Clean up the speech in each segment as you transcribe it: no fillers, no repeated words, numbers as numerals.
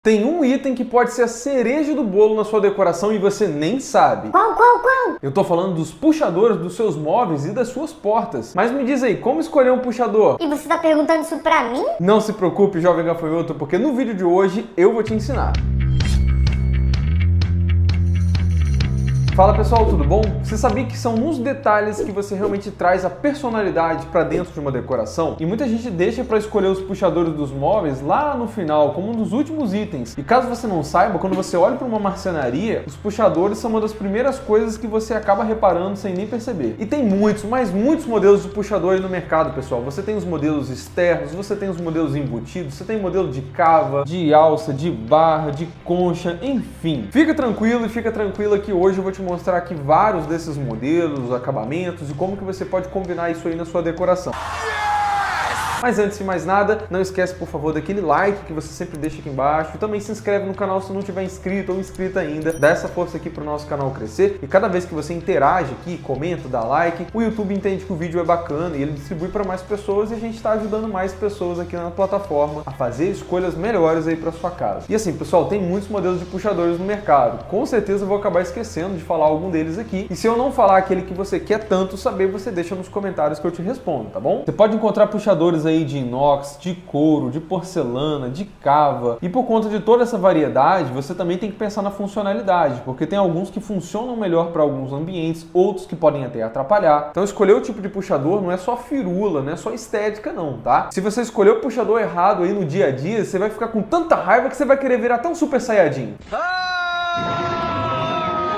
Tem um item que pode ser a cereja do bolo na sua decoração e você nem sabe. Qual? Eu tô falando dos puxadores dos seus móveis e das suas portas. Mas me diz aí, como escolher um puxador? E você tá perguntando isso pra mim? Não se preocupe, jovem gafanhoto, porque no vídeo de hoje eu vou te ensinar. Fala pessoal, tudo bom? Você sabia que são nos detalhes que você realmente traz a personalidade para dentro de uma decoração? E muita gente deixa para escolher os puxadores dos móveis lá no final, como um dos últimos itens. E caso você não saiba, quando você olha para uma marcenaria, os puxadores são uma das primeiras coisas que você acaba reparando sem nem perceber. E tem muitos, mas muitos modelos de puxador aí no mercado, pessoal. Você tem os modelos externos, você tem os modelos embutidos, você tem modelo de cava, de alça, de barra, de concha, enfim. Fica tranquilo e fica tranquila que hoje eu vou te mostrar aqui vários desses modelos, acabamentos e como que você pode combinar isso aí na sua decoração. Mas antes de mais nada, não esquece por favor daquele like que você sempre deixa aqui embaixo. Também se inscreve no canal se não tiver inscrito ou inscrita ainda. Dá essa força aqui para o nosso canal crescer. E cada vez que você interage aqui, comenta, dá like, o YouTube entende que o vídeo é bacana e ele distribui para mais pessoas e a gente está ajudando mais pessoas aqui na plataforma a fazer escolhas melhores aí para sua casa. E assim, pessoal, tem muitos modelos de puxadores no mercado. Com certeza eu vou acabar esquecendo de falar algum deles aqui. E se eu não falar aquele que você quer tanto saber, você deixa nos comentários que eu te respondo, tá bom? Você pode encontrar puxadores aí de inox, de couro, de porcelana, de cava. E por conta de toda essa variedade, você também tem que pensar na funcionalidade, porque tem alguns que funcionam melhor para alguns ambientes, outros que podem até atrapalhar. Então escolher o tipo de puxador não é só firula, não é só estética não, tá? Se você escolher o puxador errado aí no dia a dia, você vai ficar com tanta raiva que você vai querer virar até um Super Saiyajin.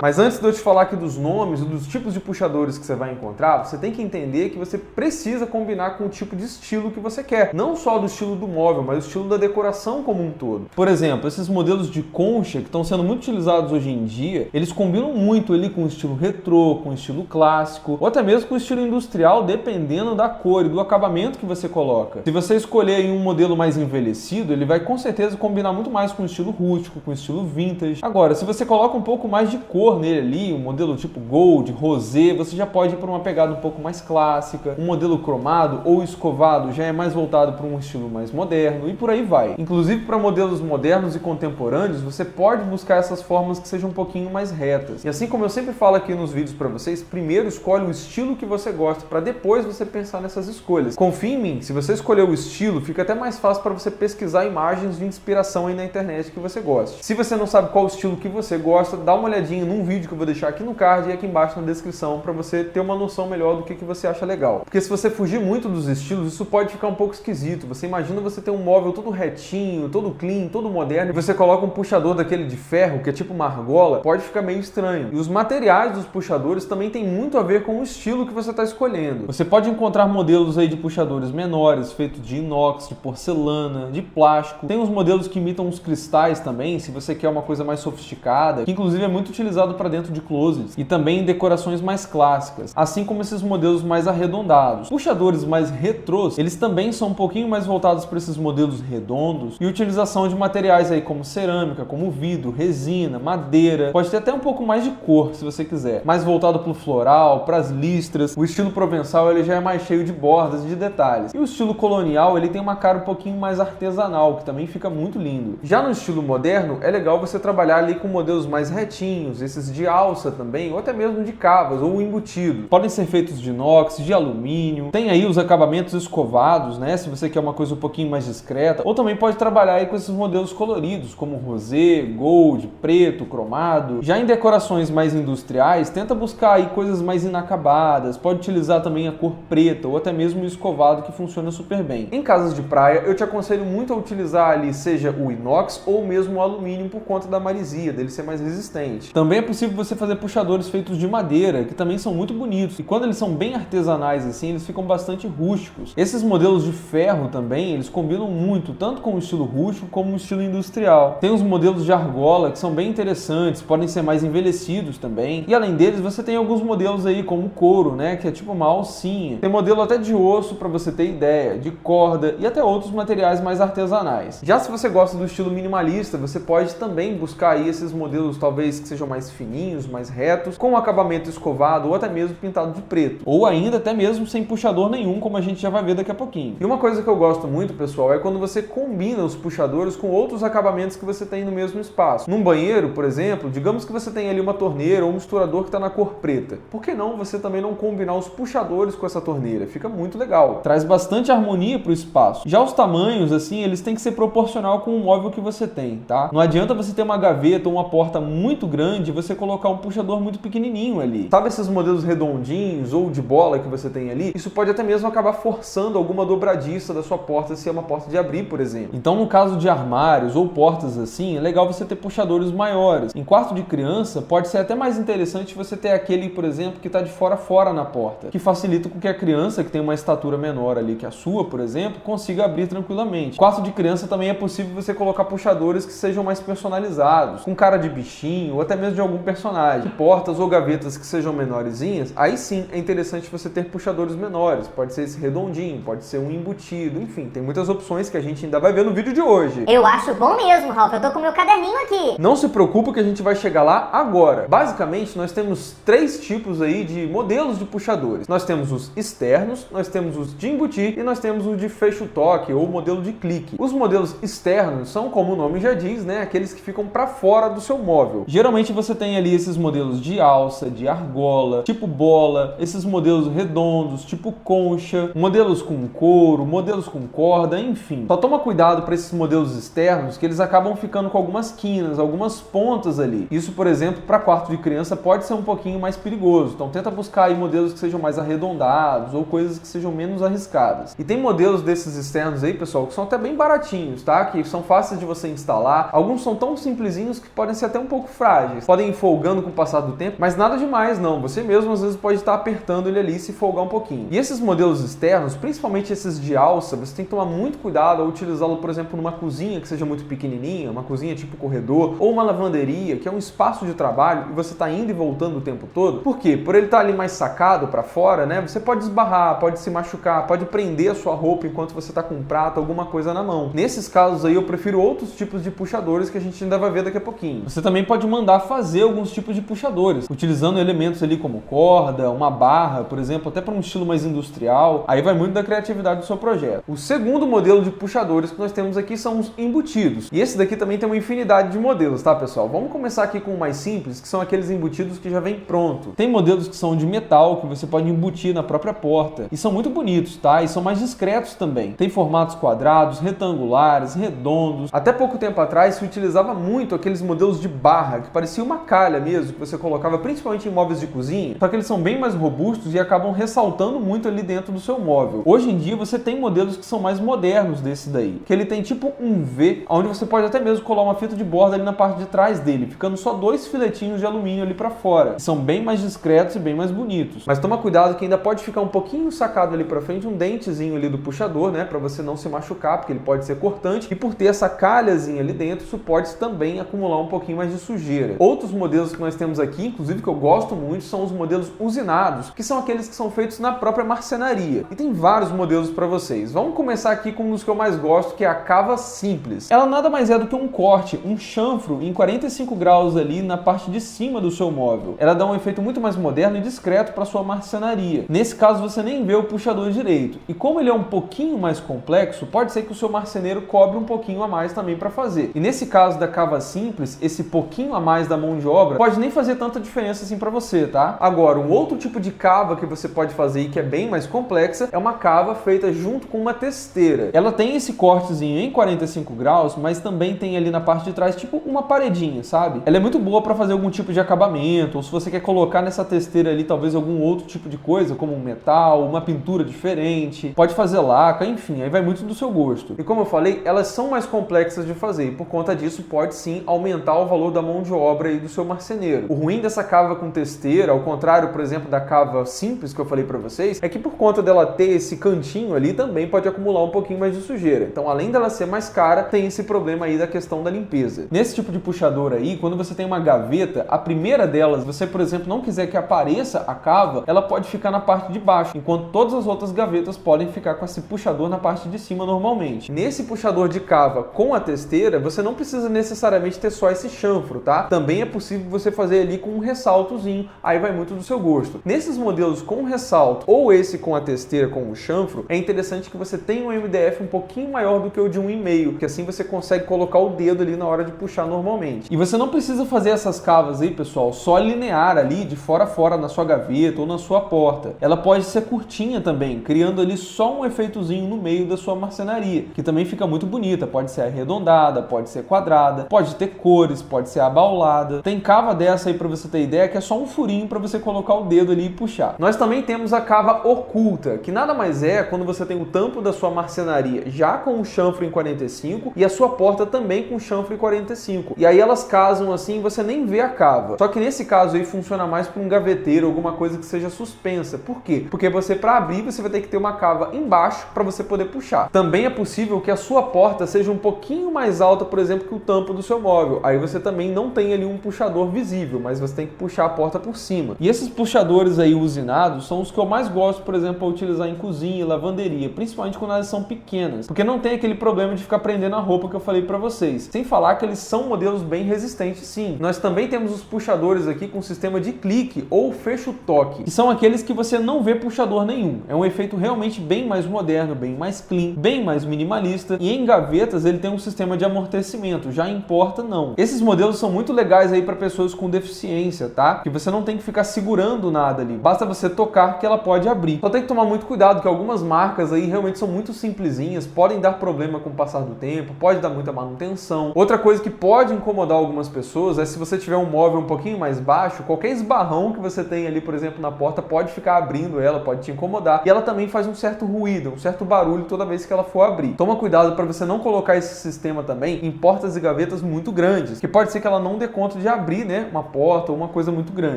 Mas antes de eu te falar aqui dos nomes e dos tipos de puxadores que você vai encontrar, você tem que entender que você precisa combinar com o tipo de estilo que você quer. Não só do estilo do móvel, mas o estilo da decoração como um todo. Por exemplo, esses modelos de concha que estão sendo muito utilizados hoje em dia, eles combinam muito ali com o estilo retrô, com o estilo clássico, ou até mesmo com o estilo industrial, dependendo da cor e do acabamento que você coloca. Se você escolher aí um modelo mais envelhecido, ele vai com certeza combinar muito mais com o estilo rústico, com o estilo vintage. Agora, se você coloca um pouco mais de cor nele ali, um modelo tipo gold, rosé, você já pode ir para uma pegada um pouco mais clássica. Um modelo cromado ou escovado já é mais voltado para um estilo mais moderno e por aí vai. Inclusive para modelos modernos e contemporâneos, você pode buscar essas formas que sejam um pouquinho mais retas. E assim como eu sempre falo aqui nos vídeos para vocês, primeiro escolhe o estilo que você gosta para depois você pensar nessas escolhas. Confie em mim, se você escolher o estilo, fica até mais fácil para você pesquisar imagens de inspiração aí na internet que você gosta. Se você não sabe qual estilo que você gosta, dá uma olhadinha num vídeo que eu vou deixar aqui no card e aqui embaixo na descrição para você ter uma noção melhor do que você acha legal. Porque se você fugir muito dos estilos, isso pode ficar um pouco esquisito. Você imagina você ter um móvel todo retinho, todo clean, todo moderno, e você coloca um puxador daquele de ferro, que é tipo uma argola, pode ficar meio estranho. E os materiais dos puxadores também tem muito a ver com o estilo que você está escolhendo. Você pode encontrar modelos aí de puxadores menores, feitos de inox, de porcelana, de plástico. Tem uns modelos que imitam os cristais também, se você quer uma coisa mais sofisticada, que inclusive é muito utilizado para dentro de closets e também em decorações mais clássicas, assim como esses modelos mais arredondados. Puxadores mais retrôs, eles também são um pouquinho mais voltados para esses modelos redondos e utilização de materiais aí como cerâmica, como vidro, resina, madeira, pode ter até um pouco mais de cor se você quiser, mais voltado para o floral, para as listras. O estilo provençal ele já é mais cheio de bordas e de detalhes, e o estilo colonial ele tem uma cara um pouquinho mais artesanal, que também fica muito lindo. Já no estilo moderno é legal você trabalhar ali com modelos mais retinhos, esses de alça também, ou até mesmo de cavas ou embutidos. Podem ser feitos de inox, de alumínio. Tem aí os acabamentos escovados, né? Se você quer uma coisa um pouquinho mais discreta. Ou também pode trabalhar aí com esses modelos coloridos, como rosé, gold, preto, cromado. Já em decorações mais industriais, tenta buscar aí coisas mais inacabadas. Pode utilizar também a cor preta ou até mesmo o escovado, que funciona super bem. Em casas de praia, eu te aconselho muito a utilizar ali seja o inox ou mesmo o alumínio por conta da marisia, dele ser mais resistente. Também é possível você fazer puxadores feitos de madeira, que também são muito bonitos. E quando eles são bem artesanais assim, eles ficam bastante rústicos. Esses modelos de ferro também, eles combinam muito, tanto com o estilo rústico como o estilo industrial. Tem os modelos de argola que são bem interessantes, podem ser mais envelhecidos também. E além deles, você tem alguns modelos aí como o couro, né, que é tipo uma alcinha. Tem modelo até de osso, para você ter ideia, de corda e até outros materiais mais artesanais. Já se você gosta do estilo minimalista, você pode também buscar aí esses modelos talvez que sejam mais fininhos, mais retos, com um acabamento escovado ou até mesmo pintado de preto. Ou ainda até mesmo sem puxador nenhum, como a gente já vai ver daqui a pouquinho. E uma coisa que eu gosto muito, pessoal, é quando você combina os puxadores com outros acabamentos que você tem no mesmo espaço. Num banheiro, por exemplo, digamos que você tem ali uma torneira ou um misturador que está na cor preta. Por que não você também não combinar os puxadores com essa torneira? Fica muito legal. Traz bastante harmonia para o espaço. Já os tamanhos, assim, eles têm que ser proporcional com o móvel que você tem, tá? Não adianta você ter uma gaveta ou uma porta muito grande e você colocar um puxador muito pequenininho ali. Sabe esses modelos redondinhos ou de bola que você tem ali? Isso pode até mesmo acabar forçando alguma dobradiça da sua porta, se é uma porta de abrir, por exemplo. Então, no caso de armários ou portas assim, é legal você ter puxadores maiores. Em quarto de criança, pode ser até mais interessante você ter aquele, por exemplo, que está de fora a fora na porta, que facilita com que a criança, que tem uma estatura menor ali que a sua, por exemplo, consiga abrir tranquilamente. Quarto de criança também é possível você colocar puxadores que sejam mais personalizados, com cara de bichinho ou até mesmo de algum personagem. Portas ou gavetas que sejam menorzinhas, aí sim é interessante você ter puxadores menores. Pode ser esse redondinho, pode ser um embutido, enfim, tem muitas opções que a gente ainda vai ver no vídeo de hoje. Eu acho bom mesmo, Ralph. Eu tô com meu caderninho aqui. Não se preocupe que a gente vai chegar lá agora. Basicamente, nós temos três tipos aí de modelos de puxadores. Nós temos os externos, nós temos os de embutir e nós temos o de fecho-toque ou modelo de clique. Os modelos externos são, como o nome já diz, né, aqueles que ficam para fora do seu móvel. Geralmente você tem ali esses modelos de alça, de argola, tipo bola, esses modelos redondos, tipo concha, modelos com couro, modelos com corda, enfim. Só toma cuidado para esses modelos externos que eles acabam ficando com algumas quinas, algumas pontas ali. Isso, por exemplo, para quarto de criança pode ser um pouquinho mais perigoso. Então tenta buscar aí modelos que sejam mais arredondados ou coisas que sejam menos arriscadas. E tem modelos desses externos aí, pessoal, que são até bem baratinhos, tá? Que são fáceis de você instalar. Alguns são tão simplesinhos que podem ser até um pouco frágeis. Podem ir folgando com o passar do tempo, mas nada demais não. Você mesmo às vezes pode estar apertando ele ali e se folgar um pouquinho. E esses modelos externos, principalmente esses de alça, você tem que tomar muito cuidado ao utilizá-lo, por exemplo, numa cozinha que seja muito pequenininha, uma cozinha tipo corredor, ou uma lavanderia, que é um espaço de trabalho e você está indo e voltando o tempo todo. Por quê? Por ele estar ali mais sacado para fora, né? Você pode esbarrar, pode se machucar, pode prender a sua roupa enquanto você está com um prato, alguma coisa na mão. Nesses casos aí eu prefiro outros tipos de puxadores que a gente ainda vai ver daqui a pouquinho. Você também pode mandar fazer alguns tipos de puxadores, utilizando elementos ali como corda, uma barra, por exemplo, até para um estilo mais industrial. Aí vai muito da criatividade do seu projeto. O segundo modelo de puxadores que nós temos aqui são os embutidos. E esse daqui também tem uma infinidade de modelos, tá, pessoal? Vamos começar aqui com o mais simples, que são aqueles embutidos que já vem pronto. Tem modelos que são de metal, que você pode embutir na própria porta. E são muito bonitos, tá? E são mais discretos também. Tem formatos quadrados, retangulares, redondos. Até pouco tempo atrás se utilizava muito aqueles modelos de barra, que parecia uma calha mesmo, que você colocava principalmente em móveis de cozinha, só que eles são bem mais robustos e acabam ressaltando muito ali dentro do seu móvel. Hoje em dia você tem modelos que são mais modernos desse daí, que ele tem tipo um V, onde você pode até mesmo colar uma fita de borda ali na parte de trás dele, ficando só dois filetinhos de alumínio ali para fora, que são bem mais discretos e bem mais bonitos. Mas toma cuidado que ainda pode ficar um pouquinho sacado ali para frente, um dentezinho ali do puxador, né, para você não se machucar, porque ele pode ser cortante, e por ter essa calhazinha ali dentro, isso pode também acumular um pouquinho mais de sujeira. Outros modelos que nós temos aqui, inclusive que eu gosto muito, são os modelos usinados, que são aqueles que são feitos na própria marcenaria. E tem vários modelos para vocês. Vamos começar aqui com um dos que eu mais gosto, que é a cava simples. Ela nada mais é do que um corte, um chanfro em 45 graus ali na parte de cima do seu móvel. Ela dá um efeito muito mais moderno e discreto para sua marcenaria. Nesse caso você nem vê o puxador direito. E como ele é um pouquinho mais complexo, pode ser que o seu marceneiro cobre um pouquinho a mais também para fazer. E nesse caso da cava simples, esse pouquinho a mais da mão de obra pode nem fazer tanta diferença assim para você, tá? Agora, um outro tipo de cava que você pode fazer e que é bem mais complexa é uma cava feita junto com uma testeira. Ela tem esse cortezinho em 45 graus, mas também tem ali na parte de trás tipo uma paredinha, sabe? Ela é muito boa para fazer algum tipo de acabamento, ou se você quer colocar nessa testeira ali talvez algum outro tipo de coisa, como um metal, uma pintura diferente, pode fazer laca, enfim, aí vai muito do seu gosto. E como eu falei, elas são mais complexas de fazer e por conta disso pode sim aumentar o valor da mão de obra aí do seu marceneiro. O ruim dessa cava com testeira, ao contrário, por exemplo, da cava simples que eu falei para vocês, é que por conta dela ter esse cantinho ali, também pode acumular um pouquinho mais de sujeira. Então, além dela ser mais cara, tem esse problema aí da questão da limpeza. Nesse tipo de puxador aí, quando você tem uma gaveta, a primeira delas, você, por exemplo, não quiser que apareça a cava, ela pode ficar na parte de baixo, enquanto todas as outras gavetas podem ficar com esse puxador na parte de cima normalmente. Nesse puxador de cava com a testeira, você não precisa necessariamente ter só esse chanfro, tá? Também é possível possível você fazer ali com um ressaltozinho, aí vai muito do seu gosto. Nesses modelos com ressalto ou esse com a testeira com o chanfro, é interessante que você tenha um MDF um pouquinho maior do que o de 1,5, que assim você consegue colocar o dedo ali na hora de puxar normalmente. E você não precisa fazer essas cavas aí, pessoal, só linear ali de fora a fora na sua gaveta ou na sua porta. Ela pode ser curtinha também, criando ali só um efeitozinho no meio da sua marcenaria, que também fica muito bonita. Pode ser arredondada, pode ser quadrada, pode ter cores, pode ser abaulada. Tem cava dessa aí, para você ter ideia, que é só um furinho para você colocar o dedo ali e puxar. Nós também temos a cava oculta, que nada mais é quando você tem o tampo da sua marcenaria já com o chanfro em 45 e a sua porta também com chanfro em 45. E aí elas casam assim e você nem vê a cava. Só que nesse caso aí funciona mais para um gaveteiro, alguma coisa que seja suspensa. Por quê? Porque você, para abrir, você vai ter que ter uma cava embaixo para você poder puxar. Também é possível que a sua porta seja um pouquinho mais alta, por exemplo, que o tampo do seu móvel. Aí você também não tem ali um puxador visível, mas você tem que puxar a porta por cima. E esses puxadores aí usinados são os que eu mais gosto, por exemplo, para utilizar em cozinha e lavanderia, principalmente quando elas são pequenas, porque não tem aquele problema de ficar prendendo a roupa que eu falei para vocês. Sem falar que eles são modelos bem resistentes, sim. Nós também temos os puxadores aqui com sistema de clique ou fecho-toque, que são aqueles que você não vê puxador nenhum. É um efeito realmente bem mais moderno, bem mais clean, bem mais minimalista, e em gavetas ele tem um sistema de amortecimento, já em porta não. Esses modelos são muito legais aí para pessoas com deficiência, tá? Que você não tem que ficar segurando nada ali, basta você tocar que ela pode abrir. Só tem que tomar muito cuidado que algumas marcas aí realmente são muito simplesinhas, podem dar problema com o passar do tempo, pode dar muita manutenção. Outra coisa que pode incomodar algumas pessoas é se você tiver um móvel um pouquinho mais baixo, qualquer esbarrão que você tem ali, por exemplo, na porta, pode ficar abrindo ela, pode te incomodar. E ela também faz um certo ruído, um certo barulho toda vez que ela for abrir. Toma cuidado para você não colocar esse sistema também em portas e gavetas muito grandes, que pode ser que ela não dê conta de abrir, né, uma porta ou uma coisa muito grande.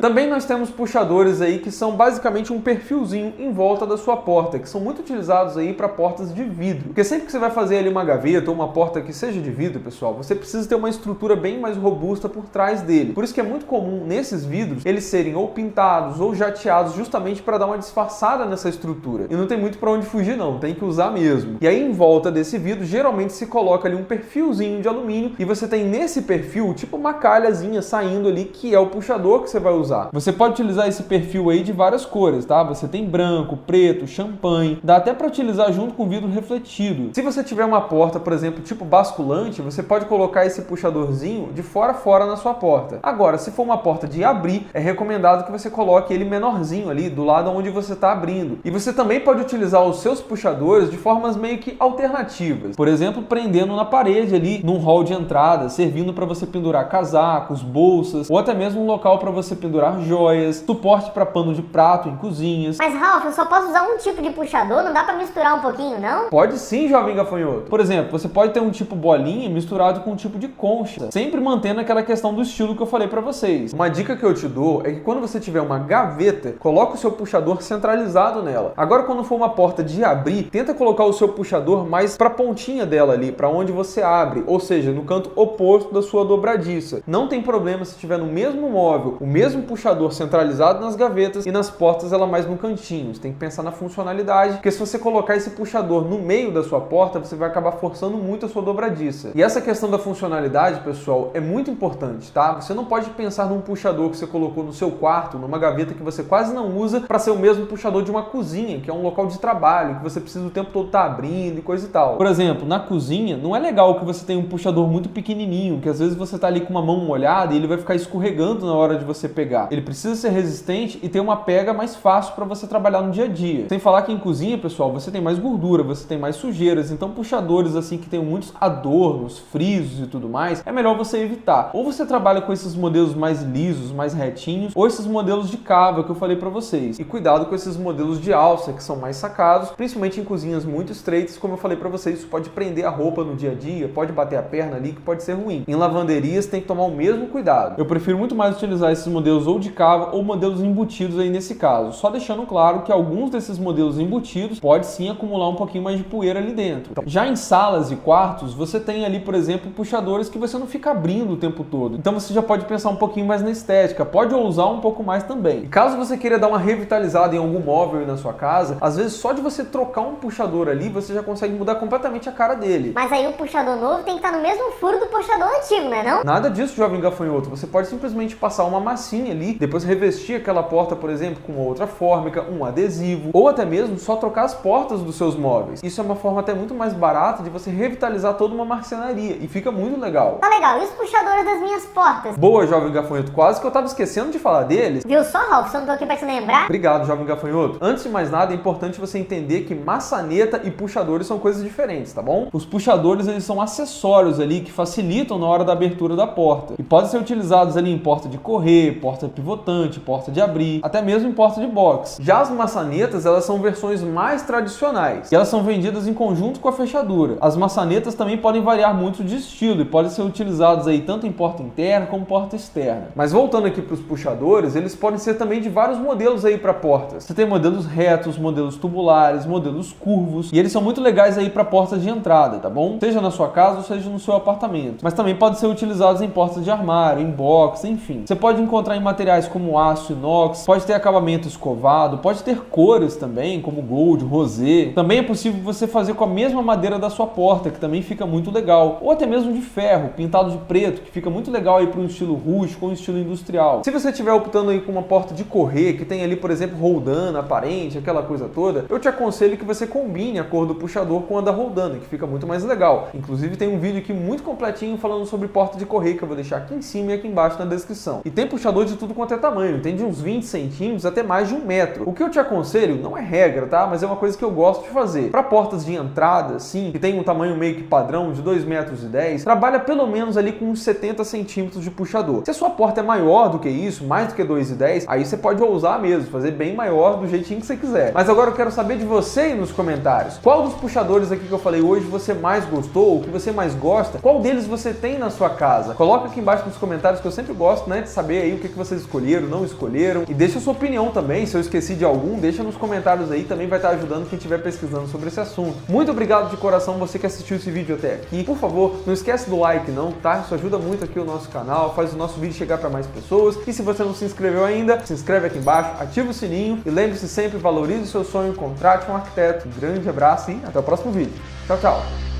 Também nós temos puxadores aí que são basicamente um perfilzinho em volta da sua porta, que são muito utilizados aí para portas de vidro. Porque sempre que você vai fazer ali uma gaveta ou uma porta que seja de vidro, pessoal, você precisa ter uma estrutura bem mais robusta por trás dele. Por isso que é muito comum nesses vidros eles serem ou pintados ou jateados, justamente para dar uma disfarçada nessa estrutura. E não tem muito para onde fugir não, tem que usar mesmo. E aí em volta desse vidro geralmente se coloca ali um perfilzinho de alumínio e você tem nesse perfil tipo uma calhazinha saindo ali, que é o puxador que você vai usar. Você pode utilizar esse perfil aí de várias cores, tá? Você tem branco, preto, champanhe, dá até para utilizar junto com vidro refletido. Se você tiver uma porta, por exemplo, tipo basculante, você pode colocar esse puxadorzinho de fora a fora na sua porta. Agora, se for uma porta de abrir, é recomendado que você coloque ele menorzinho ali do lado onde você está abrindo. E você também pode utilizar os seus puxadores de formas meio que alternativas. Por exemplo, prendendo na parede ali, num hall de entrada, servindo para você pendurar casacos, bolsas, ou até mesmo um local para você pendurar joias, suporte para pano de prato em cozinhas. Mas Ralph, eu só posso usar um tipo de puxador? Não dá para misturar um pouquinho, não? Pode sim, jovem gafanhoto. Por exemplo, você pode ter um tipo bolinha misturado com um tipo de concha, sempre mantendo aquela questão do estilo que eu falei para vocês. Uma dica que eu te dou é que quando você tiver uma gaveta, coloca o seu puxador centralizado nela. Agora, quando for uma porta de abrir, tenta colocar o seu puxador mais para a pontinha dela ali, para onde você abre, ou seja, no canto oposto da sua dobradiça. Não tem problema se tiver no mesmo móvel, o mesmo puxador centralizado nas gavetas e nas portas ela mais no cantinho. Você tem que pensar na funcionalidade, porque se você colocar esse puxador no meio da sua porta, você vai acabar forçando muito a sua dobradiça. E essa questão da funcionalidade, pessoal, é muito importante, tá? Você não pode pensar num puxador que você colocou no seu quarto, numa gaveta que você quase não usa, para ser o mesmo puxador de uma cozinha, que é um local de trabalho, que você precisa o tempo todo estar abrindo e coisa e tal. Por exemplo, na cozinha, não é legal que você tenha um puxador muito pequenininho, que às vezes você tá ali com uma mão molhada e ele vai ficar escorregando na hora de você pegar. Ele precisa ser resistente e ter uma pega mais fácil para você trabalhar no dia a dia. Sem falar que em cozinha, pessoal, você tem mais gordura, você tem mais sujeiras, então puxadores assim que tem muitos adornos, frisos e tudo mais, é melhor você evitar. Ou você trabalha com esses modelos mais lisos, mais retinhos, ou esses modelos de cava que eu falei para vocês. E cuidado com esses modelos de alça que são mais sacados, principalmente em cozinhas muito estreitas, como eu falei para vocês, isso pode prender a roupa no dia a dia, pode bater a perna ali, que pode ser ruim. Em lavanderias tem que tomar o mesmo cuidado. Eu prefiro muito mais utilizar esses modelos ou de cava ou modelos embutidos aí nesse caso, só deixando claro que alguns desses modelos embutidos pode sim acumular um pouquinho mais de poeira ali dentro. Já em salas e quartos, você tem ali, por exemplo, puxadores que você não fica abrindo o tempo todo. Então você já pode pensar um pouquinho mais na estética, pode ousar um pouco mais também. E caso você queira dar uma revitalizada em algum móvel aí na sua casa, às vezes só de você trocar um puxador ali, você já consegue mudar completamente a cara dele. Mas aí o puxador novo tem que estar no mesmo furo do puxador antigo, né não? Nada disso, jovem gafanhoto. gafanhoto, você pode simplesmente passar uma massinha ali, depois revestir aquela porta, por exemplo, com uma outra fórmica, um adesivo, ou até mesmo só trocar as portas dos seus móveis. Isso é uma forma até muito mais barata de você revitalizar toda uma marcenaria e fica muito legal. Tá legal, e os puxadores das minhas portas? Boa, jovem gafanhoto, quase que eu tava esquecendo de falar deles. Viu só, Ralph? Só não tô aqui pra te lembrar. Obrigado, jovem gafanhoto. Antes de mais nada, é importante você entender que maçaneta e puxadores são coisas diferentes, tá bom? Os puxadores, eles são acessórios ali que facilitam na hora da abertura da porta e podem ser utilizados ali em porta de correr, porta pivotante, porta de abrir, até mesmo em porta de box. Já as maçanetas, elas são versões mais tradicionais e elas são vendidas em conjunto com a fechadura. As maçanetas também podem variar muito de estilo e podem ser utilizadas aí tanto em porta interna como porta externa. Mas voltando aqui para os puxadores, eles podem ser também de vários modelos aí para portas. Você tem modelos retos, modelos tubulares, modelos curvos, e eles são muito legais aí para portas de entrada, tá bom? Seja na sua casa ou seja no seu apartamento. Mas também podem ser utilizados em portas de armário, em box, enfim. Você pode encontrar em materiais como aço, inox, pode ter acabamento escovado, pode ter cores também, como gold, rosé. Também é possível você fazer com a mesma madeira da sua porta, que também fica muito legal. Ou até mesmo de ferro, pintado de preto, que fica muito legal aí para um estilo rústico ou um estilo industrial. Se você estiver optando aí com uma porta de correr, que tem ali, por exemplo, roldana aparente, aquela coisa toda, eu te aconselho que você combine a cor do puxador com a da roldana, que fica muito mais legal. Inclusive tem um vídeo aqui muito completinho falando sobre porta de correr, que eu vou deixar aqui em cima e aqui embaixo na descrição. E tem puxador de tudo quanto é tamanho, tem de uns 20 centímetros até mais de 1 metro. O que eu te aconselho, não é regra, tá? Mas é uma coisa que eu gosto de fazer. Para portas de entrada, sim, que tem um tamanho meio que padrão de 2,10 metros, trabalha pelo menos ali com uns 70 centímetros de puxador. Se a sua porta é maior do que isso, mais do que 2,10, aí você pode ousar mesmo, fazer bem maior do jeitinho que você quiser. Mas agora eu quero saber de você aí nos comentários. Qual dos puxadores aqui que eu falei hoje você mais gostou, o que você mais gosta? Qual deles você tem na sua casa? Coloca aqui embaixo nos comentários, que eu sempre gosto, né, de saber aí o que vocês escolheram, não escolheram. E deixa a sua opinião também, se eu esqueci de algum, deixa nos comentários aí, também vai estar ajudando quem estiver pesquisando sobre esse assunto. Muito obrigado de coração você que assistiu esse vídeo até aqui. Por favor, não esquece do like não, tá? Isso ajuda muito aqui o nosso canal, faz o nosso vídeo chegar para mais pessoas. E se você não se inscreveu ainda, se inscreve aqui embaixo, ativa o sininho e lembre-se sempre, valorize o seu sonho, contrate um arquiteto. Um grande abraço e até o próximo vídeo. Tchau, tchau!